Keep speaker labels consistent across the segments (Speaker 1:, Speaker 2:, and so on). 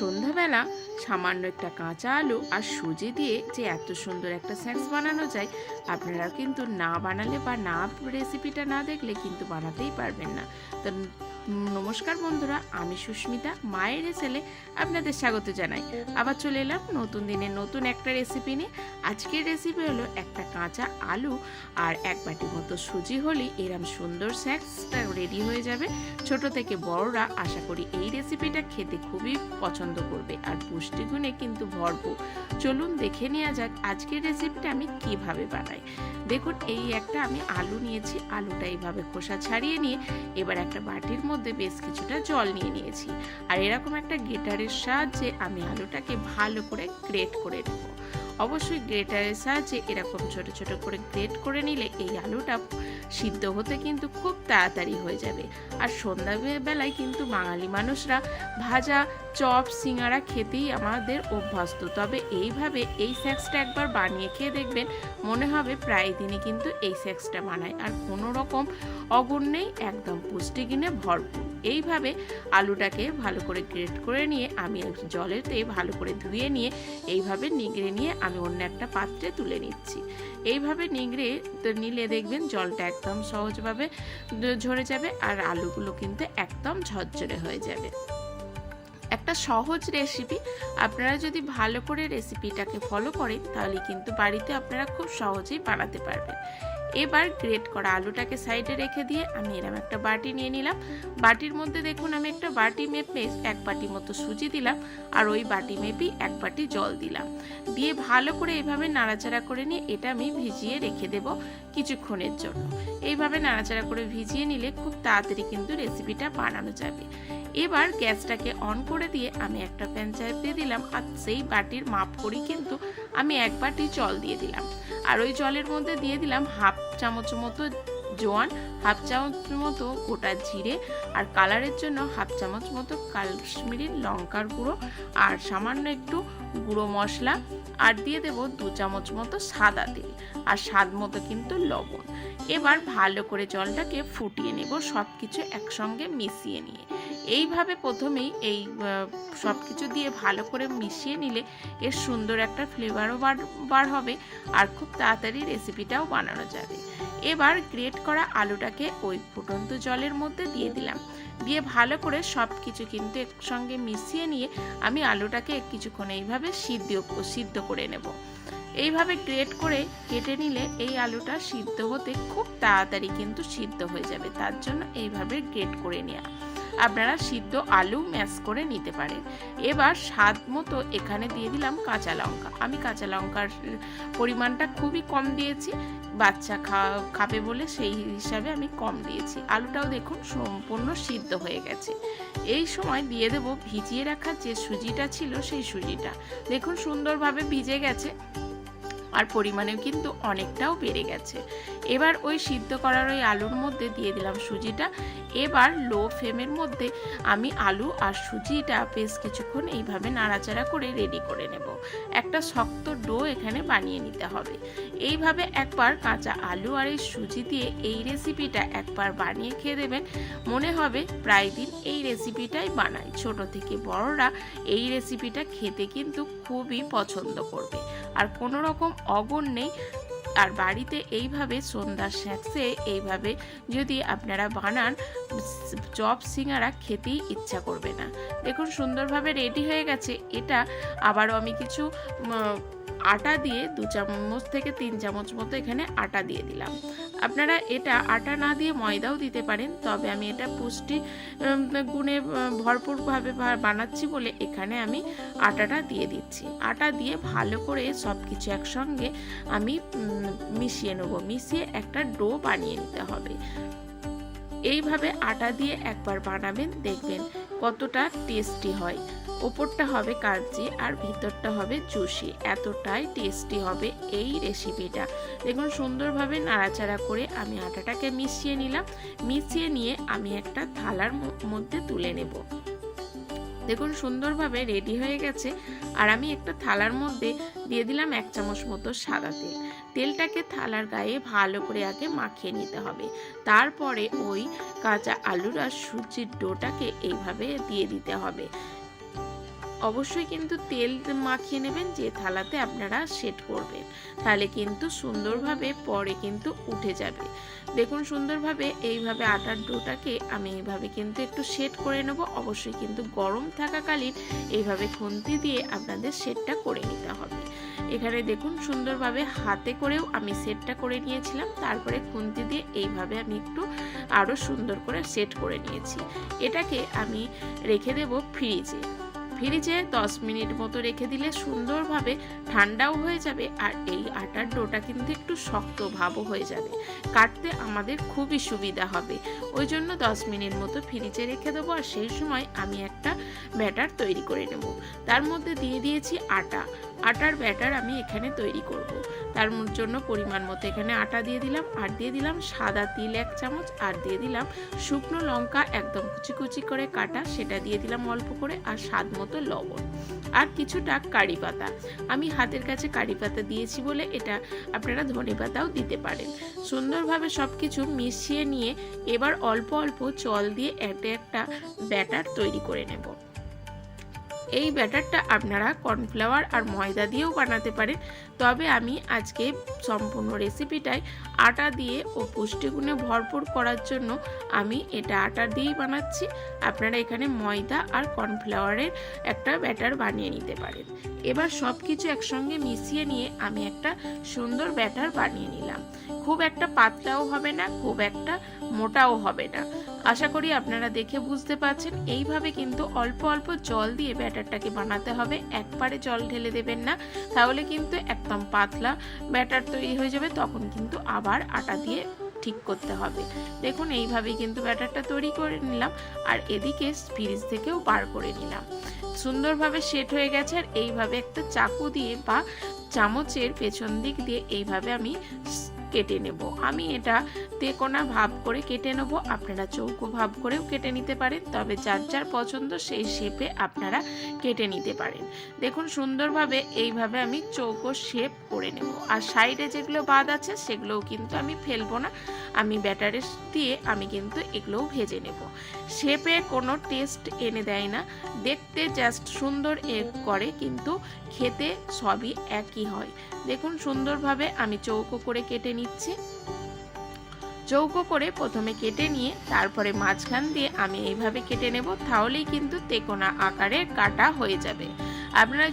Speaker 1: সন্ধ্যাবেলা সামান্য একটা কাঁচা আলু আর সুজি দিয়ে যে এত সুন্দর একটা স্ন্যাক্স বানানো যায়, আপনারা কিন্তু না বানালে বা না রেসিপিটা না দেখলে কিন্তু বানাতেই পারবেন না। তো নমস্কার বন্ধুরা, আমি সুস্মিতা, মায়ের ছেলে, আপনাদের স্বাগত জানাই। আবার চলে এলাম নতুন দিনে নতুন একটা রেসিপি নিয়ে। আজকের রেসিপি হলো একটা কাঁচা আলু আর এক বাটি মতো সুজি হলেই এরম সুন্দর স্ন্যাক্সটা রেডি হয়ে যাবে। ছোট থেকে বড়রা আশা করি এই রেসিপিটা খেতে খুবই পছন্দ করবে আর পুষ্টিগুণে কিন্তু ভরপুর। চলুন দেখে নেওয়া যাক আজকের রেসিপিটা আমি কিভাবে বানাই। দেখুন, এই একটা আমি আলু নিয়েছি। আলুটা এইভাবে খোসা ছাড়িয়ে নিয়ে এবার একটা বাটির মধ্যে বেশ কিছুটা জল নিয়ে নিয়েছি। আর এরকম একটা গ্রেটারের সাহায্যে আমি আলুটাকে ভালো করে গ্রেট করে নেব। অবশ্যই গ্রেটারের সাহায্যে এরকম ছোট ছোট করে গ্রেট করে নিলে এই আলুটা সিদ্ধ হতে কিন্তু খুব তাড়াতাড়ি হয়ে যাবে। আর সন্ধ্যাবেলায় কিন্তু বাঙালি মানুষরা ভাজা, চপ, সিঙ্গারা খেতেই আমাদের অভ্যস্ত। তবে এইভাবে এই স্ন্যাক্সটা একবার বানিয়ে খেয়ে দেখবেন, মনে হবে প্রায় দিনই কিন্তু এই স্ন্যাক্সটা বানায় আর কোনো রকম অগুণ নেই, একদম পুষ্টিগুণে ভরপুর। এইভাবে আলুটাকে ভালো করে গ্রেট করে নিয়ে আমি জলেতে ভালো করে ধুয়ে নিয়ে এইভাবে নিগড়ে নিয়ে আমি অন্য একটা পাত্রে তুলে নিচ্ছি। এইভাবে নিগড়ে নিলে দেখবেন জলটা একদম সহজভাবে ঝরে যাবে আর আলুগুলো কিন্তু একদম ঝরঝরে হয়ে যাবে। একটা সহজ রেসিপি, আপনারা যদি ভালো করে রেসিপিটাকে ফলো করেন তাহলে কিন্তু বাড়িতে আপনারা খুব সহজেই বানাতে পারবেন। এবার গ্রেট করা আলুটাকে সাইডে রেখে দিয়ে আমি এরকম একটা বাটি নিয়ে নিলাম। বাটির মধ্যে দেখুন আমি একটা বাটি মেপে এক বাটি মতো সুজি দিলাম আর ওই বাটি মেপেই এক বাটি জল দিলাম। দিয়ে ভালো করে এইভাবে নাড়াচাড়া করে নিয়ে এটা আমি ভিজিয়ে রেখে দেব কিছুক্ষণের জন্য। এইভাবে নাড়াচাড়া করে ভিজিয়ে নিলে খুব তাড়াতাড়ি কিন্তু রেসিপিটা বানানো যাবে। এবার গ্যাসটাকে অন করে দিয়ে আমি একটা প্যান চাপিয়ে দিলাম আর সেই বাটির মাপ করেই কিন্তু আমি এক বাটি জল দিয়ে দিলাম। আর ওই জলের মধ্যে দিয়ে দিলাম হাফ চামচ মতো জোয়ান, হাফ চামচ মতো গোটা জিরে আর কালারের জন্য হাফ চামচ মতো কাশ্মীরি লঙ্কার গুঁড়ো আর সামান্য একটু গুঁড়ো মশলা, আর দিয়ে দেব 2 চামচ মতো সাদা তেল আর স্বাদ মতো কিন্তু লবণ। এবার ভালো করে জলটাকে ফুটিয়ে নেব, সব কিছু একসঙ্গে মিশিয়ে নিয়ে। এইভাবে প্রথমেই এই সব কিছু দিয়ে ভালো করে মিশিয়ে নিলে এর সুন্দর একটা ফ্লেভারও বার হবে আর খুব তাড়াতাড়ি রেসিপিটাও বানানো যাবে। এবার গ্রেট করা আলুটাকে ওই ফুটন্ত জলের মধ্যে দিয়ে দিলাম। দিয়ে ভালো করে সব কিছু কিন্তু একসঙ্গে মিশিয়ে নিয়ে আমি আলুটাকে কিছুক্ষণ এইভাবে সিদ্ধ করে নেব। এইভাবে গ্রেট করে কেটে নিলে এই আলুটা সিদ্ধ হতে খুব তাড়াতাড়ি কিন্তু সিদ্ধ হয়ে যাবে। তার জন্য এইভাবে গ্রেট করে নেওয়া। আপনারা সিদ্ধ আলু ম্যাশ করে নিতে পারেন। এবার স্বাদ মতো এখানে দিয়ে দিলাম কাঁচা লঙ্কা। আমি কাঁচা লঙ্কার পরিমাণটা খুবই কম দিয়েছি, বাচ্চা খাবে বলে সেই হিসাবে আমি কম দিয়েছি। আলুটাও দেখুন সম্পূর্ণ সিদ্ধ হয়ে গেছে। এই সময় দিয়ে দেব ভিজিয়ে রাখা যে সুজিটা ছিল সেই সুজিটা। দেখুন সুন্দরভাবে ভিজে গেছে আর পরিমাণেও কিন্তু অনেকটাও বেড়ে গেছে। এবার ওই সিদ্ধ করার ওই আলুর মধ্যে দিয়ে দিলাম সুজিটা। এবার লো ফ্লেমের মধ্যে আমি আলু আর সুজিটা বেশ কিছুক্ষণ এইভাবে নাড়াচাড়া করে রেডি করে নেব। একটা শক্ত ডো এখানে বানিয়ে নিতে হবে। এইভাবে একবার কাঁচা আলু আর এই সুজি দিয়ে এই রেসিপিটা একবার বানিয়ে খেয়ে দেবেন, মনে হবে প্রায় দিন এই রেসিপিটাই বানাই। ছোট থেকে বড়রা এই রেসিপিটা খেতে কিন্তু খুবই পছন্দ করবে আর কোনো রকম অগুণ নেই। আর বাড়িতে এইভাবে সন্ধ্যার স্ন্যাক্সে এইভাবে যদি আপনারা বানান, চপ সিঙ্গারা খেতেই ইচ্ছা করবে না। দেখুন সুন্দরভাবে রেডি হয়ে গেছে। এটা আবারও আমি কিছু আটা দিয়ে 2 চামচ থেকে 3 চামচ মতো এখানে আটা দিয়ে দিলাম। আপনারা এটা আটা না দিয়ে ময়দাও দিতে পারেন, তবে আমি এটা পুষ্টি গুণে ভরপুরভাবে বানাচ্ছি বলে এখানে আমি আটাটা দিয়ে দিচ্ছি। আটা দিয়ে ভালো করে সব কিছু একসঙ্গে আমি মিশিয়ে নেব। মিশিয়ে একটা ডো বানিয়ে নিতে হবে। এইভাবে আটা দিয়ে একবার বানাবেন, দেখবেন কতটা টেস্টি হয়। ওপরটা হবে কাঞ্চি আর ভিতরটা হবে জুসি, এতটাই টেস্টি হবে এই রেসিপিটা। দেখুন সুন্দরভাবে নাড়াচাড়া করে আমি আটাটাকে মিশিয়ে নিলাম। মিশিয়ে নিয়ে আমি একটা থালার মধ্যে তুলে নেব। দেখুন সুন্দরভাবে রেডি হয়ে গেছে। আর আমি একটা থালার মধ্যে দিয়ে দিলাম 1 চামচ মতো সাদা তেল। তেলটাকে থালার গায়ে ভালো করে আগে মাখিয়ে নিতে হবে। তারপরে ওই কাঁচা আলুর আর সুজির ডোটাকে এইভাবে দিয়ে দিতে হবে। অবশ্যই কিন্তু তেল মাখিয়ে নেবেন যে থালাতে আপনারা সেট করবেন, তাহলে কিন্তু সুন্দরভাবে পরে কিন্তু উঠে যাবে। দেখুন সুন্দরভাবে এইভাবে আটার ডোটাকে আমি এইভাবে কিন্তু একটু সেট করে নেব। অবশ্যই কিন্তু গরম থাকাকালীন এইভাবে খুন্তি দিয়ে আপনাদের সেটটা করে নিতে হবে। এখানে দেখুন সুন্দরভাবে হাতে করেও আমি সেটটা করে নিয়েছিলাম, তারপরে খুন্তি দিয়ে এইভাবে আমি একটু আরও সুন্দর করে সেট করে নিয়েছি। এটাকে আমি রেখে দেব ফ্রিজে। 10 মিনিট মতো রেখে দিলে সুন্দরভাবে ঠান্ডাও হয়ে যাবে, আর এই আটার ডোটা কিন্তু একটু শক্ত ভাবও হয়ে যাবে, কাটতে আমাদের খুবই সুবিধা হবে। ওই জন্য 10 মিনিট মতো ফ্রিজে রেখে দেবো। আর সেই সময় আমি একটা ব্যাটার তৈরি করে নেব। তার মধ্যে দিয়ে দিয়েছি আটার ব্যাটার আমি এখানে তৈরি করব। তার জন্য পরিমাণ মতো এখানে আটা দিয়ে দিলাম, আর দিয়ে দিলাম সাদা তিল 1 চামচ, আর দিয়ে দিলাম শুকনো লঙ্কা একদম কুচি কুচি করে কাটা, সেটা দিয়ে দিলাম অল্প করে, আর স্বাদ মতো লবণ, আর কিছুটা কারি পাতা। আমি হাতের কাছে কারি পাতা দিয়েছি বলে এটা আপনারা ধনে পাতাও দিতে পারেন। সুন্দরভাবে সব কিছু মিশিয়ে নিয়ে এবার অল্প অল্প জল দিয়ে একটা ব্যাটার তৈরি করে নেব। এই ব্যাটারটা আপনারা কর্নফ্লাওয়ার আর ময়দা দিয়েও বানাতে পারেন, তবে আমি আজকে সম্পূর্ণ রেসিপিটাই আটা দিয়ে ও পুষ্টিগুণে ভরপুর করার জন্য আমি এটা আটা দিয়েই বানাচ্ছি। আপনারা এখানে ময়দা আর কর্নফ্লাওয়ারের একটা ব্যাটার বানিয়ে নিতে পারেন। এবার সব কিছু একসঙ্গে মিশিয়ে নিয়ে আমি একটা সুন্দর ব্যাটার বানিয়ে নিলাম। খুব একটা পাতলাও হবে না, খুব একটা মোটাও হবে না। আশা করি আপনারা দেখে বুঝতে পারছেন। এইভাবে কিন্তু অল্প অল্প জল দিয়ে ব্যাটারটাকে বানাতে হবে, একবারে জল ঢেলে দেবেন না, তাহলে কিন্তু একদম পাতলা ব্যাটার তৈরি হয়ে যাবে। তখন কিন্তু আবার আটা দিয়ে ঠিক করতে হবে। দেখুন এইভাবেই কিন্তু ব্যাটারটা তৈরি করে নিলাম, আর এদিকে ফ্রিজ থেকেও বার করে নিলাম। সুন্দরভাবে সেট হয়ে গেছে। আর এইভাবে একটা চাকু দিয়ে বা চামচের পেছন দিক দিয়ে এইভাবে আমি কেটে নেব। আমি এটা তেকোনা ভাব করে কেটে নেব, আপনারা চৌকো ভাব করেও কেটে নিতে পারেন, তবে যার যার পছন্দ সেই শেপে আপনারা কেটে নিতে পারেন। দেখুন সুন্দরভাবে এইভাবে আমি চৌকো শেপ করে নেব। আর সাইডে যেগুলো বাদ আছে সেগুলোও কিন্তু আমি ফেলবো না, আমি ব্যাটারে দিয়ে আমি কিন্তু এগুলোও ভেজে নেব। শেপে কোনো টেস্ট এনে দেয় না, দেখতে জাস্ট সুন্দর করে, কিন্তু খেতে সবই একই হয়। দেখুন সুন্দরভাবে আমি চৌকো করে কেটে নিচ্ছি। চৌকো করে প্রথমে কেটে নিয়ে তারপরে মাঝখান দিয়ে আমি এইভাবে কেটে নেব, তাহলেই কিন্তু তেকোনা আকারের কাটা হয়ে যাবে। আপনারা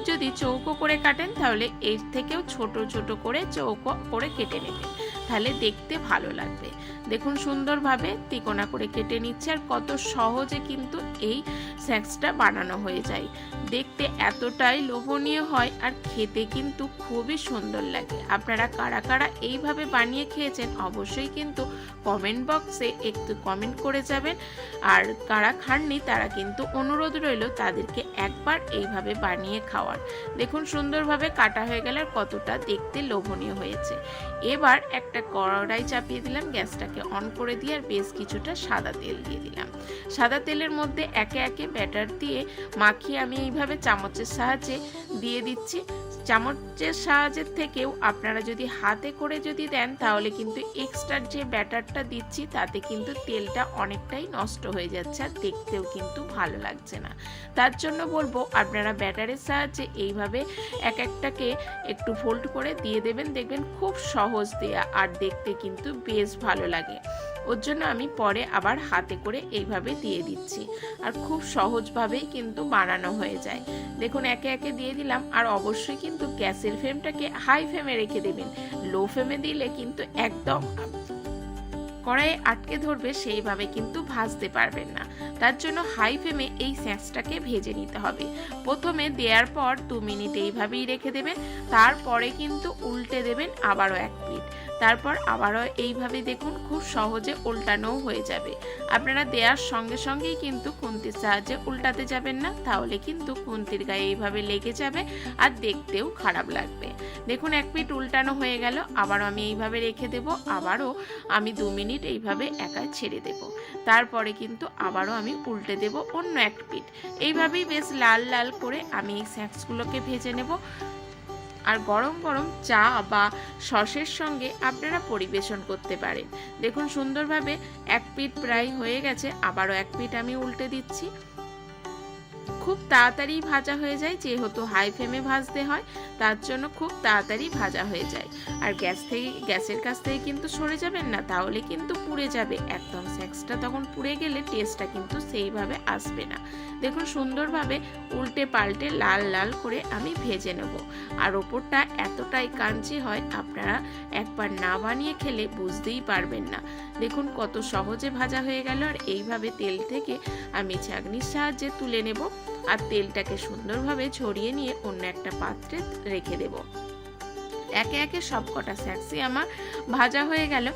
Speaker 1: যদি চৌকো করে কাটেন তাহলে এর থেকেও ছোট ছোট করে চৌকো করে কেটে নেবেন, তাহলে দেখতে ভালো লাগবে। দেখুন সুন্দরভাবে তিকোনা করে কেটে নিচ্ছে, আর কত সহজে কিন্তু এই স্ন্যাক্সটা বানানো হয়ে যায়। দেখতে এতটাই লোভনীয় হয়, আর খেতে কিন্তু খুবই সুন্দর লাগে। আপনারা কারা কারা এইভাবে বানিয়ে খেয়েছেন অবশ্যই কিন্তু কমেন্ট বক্সে একটু কমেন্ট করে যাবেন। আর কারা খাননি তারা কিন্তু অনুরোধ রইল তাদেরকে একবার এইভাবে বানিয়ে খাওয়ার। দেখুন সুন্দরভাবে কাটা হয়ে গেলে কতটা দেখতে লোভনীয় হয়েছে। এবার একটা কড়াই চাপিয়ে দিলাম, গ্যাসটাকে অন করে দিয়ে আর বেশ কিছুটা সাদা তেল দিয়ে দিলাম। সাদা তেলের মধ্যে একে একে ব্যাটার দিয়ে মাখিয়ে আমি এইভাবে চামচের সাহায্যে দিয়ে দিচ্ছি। চামচের সাহায্যের থেকেও আপনারা যদি হাতে করে যদি দেন তাহলে কিন্তু এক্সট্রা যে ব্যাটারটা দিচ্ছি তাতে কিন্তু তেলটা অনেকটাই নষ্ট হয়ে যাচ্ছে, আর দেখতেও কিন্তু ভালো লাগছে না। তার জন্য বলবো আপনারা ব্যাটারের সাহায্যে এইভাবে এক একটাকে একটু ফোল্ড করে দিয়ে দেবেন, দেখবেন খুব সহজ দেয়া, আর দেখতে কিন্তু বেশ ভালো লাগে। ওর জন্য আমি পরে আবার হাতে করে এইভাবে দিয়ে দিচ্ছি, আর খুব সহজভাবেই কিন্তু বানানো হয়ে যায়। দেখুন একে একে দিয়ে দিলাম, আর অবশ্যই কিন্তু গ্যাসের ফ্লেমটাকে হাই ফ্লেমে রেখে দেবেন। লো ফ্লেমে দিলে কিন্তু একদম কড়াইয়ে আটকে ধরবে, সেইভাবে কিন্তু ভাজতে পারবেন না। তার জন্য হাই ফ্লেমে এই স্ন্যাক্সটাকে ভেজে নিতে হবে। প্রথমে দেওয়ার পর 2 মিনিট এইভাবেই রেখে দেবেন, তারপরে কিন্তু উল্টে দেবেন আবারও 1 মিনিট, তারপর আবারও এইভাবে দেখুন খুব সহজে উল্টানোও হয়ে যাবে। আপনারা দেওয়ার সঙ্গে সঙ্গেই কিন্তু খুন্তির সাহায্যে উল্টাতে যাবেন না, তাহলে কিন্তু খুন্তির গায়ে এইভাবে লেগে যাবে আর দেখতেও খারাপ লাগবে। দেখুন 1 মিনিট উল্টানো হয়ে গেল, আবারও আমি এইভাবে রেখে দেব, আবারও আমি 2 মিনিট এইভাবে একাই ছেড়ে দেব, তারপরে কিন্তু আবারও আমি উল্টে দেব অন্য 1 পিঠ। এইভাবেই বেশ লাল লাল করে আমি এই স্ন্যাক্সগুলোকে ভেজে নেব। আর গরম গরম চা বা সসের সঙ্গে আপনারা পরিবেশন করতে পারেন। দেখুন সুন্দরভাবে 1 পিঠ প্রায় হয়ে গেছে, আবারও 1 পিঠ আমি উল্টে দিচ্ছি। খুব তাড়াতাড়ি ভাজা হয়ে যায়, যেহেতু হাই ফ্লেমে ভাজতে হয় তার জন্য খুব তাড়াতাড়ি ভাজা হয়ে যায়। আর গ্যাসের কাছ থেকে কিন্তু সরে যাবেন না, তাহলে কিন্তু পুড়ে যাবে একদম। স্ন্যাক্সটা তখন পুড়ে গেলে টেস্টটা কিন্তু সেইভাবে আসবে না। দেখুন সুন্দরভাবে উল্টে পাল্টে লাল লাল করে আমি ভেজে নেব। আর ওপরটা এতটাই ক্রাঞ্চি হয়, আপনারা একবার না বানিয়ে খেলে বুঝতেই পারবেন না। দেখুন কত সহজে ভাজা হয়ে গেল। আর এইভাবে তেল থেকে আমি ছাঁকনির সাহায্যে তুলে নেব আর তেলটাকে সুন্দরভাবে ছড়িয়ে নিয়ে অন্য একটা পাত্রে রেখে দেব। একে একে সব কটা স্ন্যাক্সই আমার ভাজা হয়ে গেল।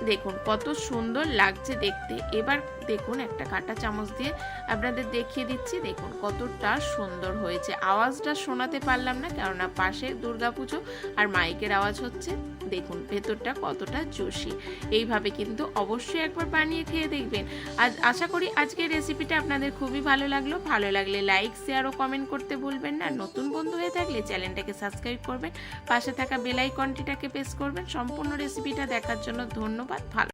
Speaker 1: দেখুন কত সুন্দর লাগছে দেখতে। এবার দেখুন একটা কাঁটা চামচ দিয়ে আপনাদের দেখিয়ে দিচ্ছি, দেখুন কতটা সুন্দর হয়েছে। আওয়াজটা শোনাতে পারলাম না, কেননা পাশে দুর্গাপুজো আর মাইকের আওয়াজ হচ্ছে। দেখুন ভেতরটা কতটা জুসি। এইভাবে কিন্তু অবশ্যই একবার বানিয়ে খেয়ে দেখবেন। আজ আশা করি আজকের রেসিপিটা আপনাদের খুবই ভালো লাগলো। ভালো লাগলে লাইক, শেয়ার ও কমেন্ট করতে ভুলবেন না। নতুন বন্ধু হয়ে থাকলে চ্যানেলটাকে সাবস্ক্রাইব করবেন, পাশে থাকা বেল আইকনটিটাকে প্রেস করবেন। সম্পূর্ণ রেসিপিটা দেখার জন্য ধন্যবাদ। ভালো